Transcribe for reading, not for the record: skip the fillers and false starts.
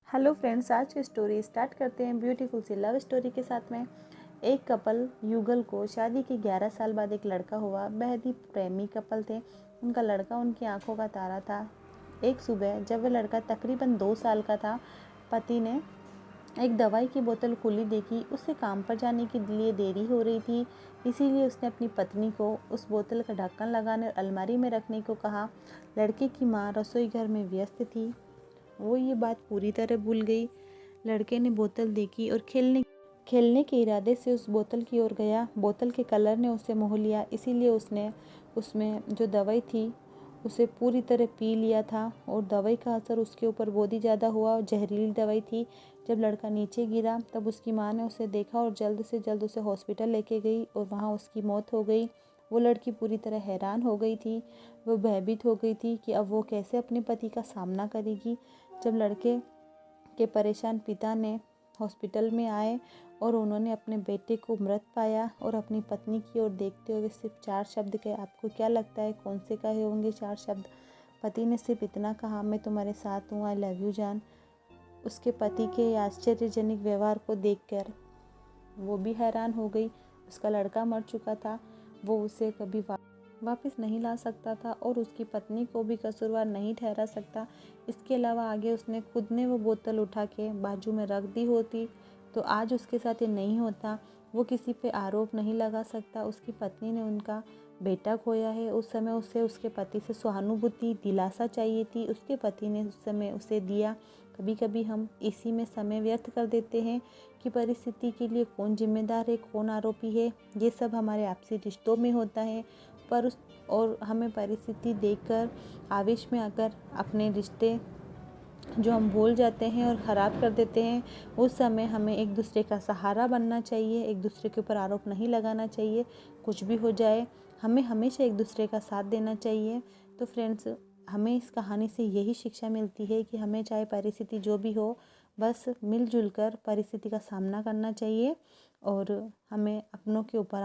Hello friends, आज की story start करते हैं ब्यूटीफुल सी लव स्टोरी के साथ में। एक कपल युगल को शादी के 11 साल बाद एक लड़का हुआ। बेहद ही प्रेमी कपल थे। उनका लड़का उनकी आंखों का तारा था। एक सुबह जब वह लड़का तकरीबन 2 साल का था, पति ने एक दवाई की बोतल खुली देखी। उससे काम पर जाने के लिए देरी हो रही थी, इसीलिए उसने अपनी पत्नी को उस बोतल का ढक्कन लगाने और अलमारी में रखने को कहा। लड़के की माँ रसोई घर में व्यस्त थी। वो ये बात पूरी तरह भूल गई। लड़के ने बोतल देखी और खेलने के इरादे से उस बोतल की ओर गया। बोतल के कलर ने उसे मोह लिया, इसीलिए उसने उसमें जो दवाई थी उसे पूरी तरह पी लिया था और दवाई का असर उसके ऊपर बहुत ही ज़्यादा हुआ और जहरीली दवाई थी। जब लड़का नीचे गिरा तब उसकी माँ ने उसे देखा और जल्द से जल्द उसे हॉस्पिटल लेके गई और वहाँ उसकी मौत हो गई। वो लड़की पूरी तरह हैरान हो गई थी। वो भयभीत हो गई थी कि अब वो कैसे अपने पति का सामना करेगी। जब लड़के के परेशान पिता ने हॉस्पिटल में आए और उन्होंने अपने बेटे को मृत पाया और अपनी पत्नी की ओर देखते हुए सिर्फ 4 शब्द कहे। आपको क्या लगता है कौन से कहे होंगे 4 शब्द? पति ने सिर्फ इतना कहा, मैं तुम्हारे साथ हूँ, आई लव यू जान। उसके पति के आश्चर्यजनक व्यवहार को देखकर वो भी हैरान हो गई। उसका लड़का मर चुका था, वो उसे कभी वापस नहीं ला सकता था और उसकी पत्नी को भी कसूरवार नहीं ठहरा सकता। इसके अलावा आगे उसने खुद ने वो बोतल उठा के बाजू में रख दी होती तो आज उसके साथ ये नहीं होता। वो किसी पे आरोप नहीं लगा सकता। उसकी पत्नी ने उनका बेटा खोया है। उस समय उसे उसके पति से सहानुभूति, दिलासा चाहिए थी। उसके पति ने उस समय उसे दिया। कभी कभी हम इसी में समय व्यर्थ कर देते हैं कि परिस्थिति के लिए कौन जिम्मेदार है, कौन आरोपी है। ये सब हमारे आपसी रिश्तों में होता है, पर हमें परिस्थिति देखकर आवेश में आकर अपने रिश्ते जो हम भूल जाते हैं और ख़राब कर देते हैं, उस समय हमें एक दूसरे का सहारा बनना चाहिए। एक दूसरे के ऊपर आरोप नहीं लगाना चाहिए। कुछ भी हो जाए हमें हमेशा एक दूसरे का साथ देना चाहिए। तो फ्रेंड्स, हमें इस कहानी से यही शिक्षा मिलती है कि हमें चाहे परिस्थिति जो भी हो, बस मिलजुल कर परिस्थिति का सामना करना चाहिए और हमें अपनों के ऊपर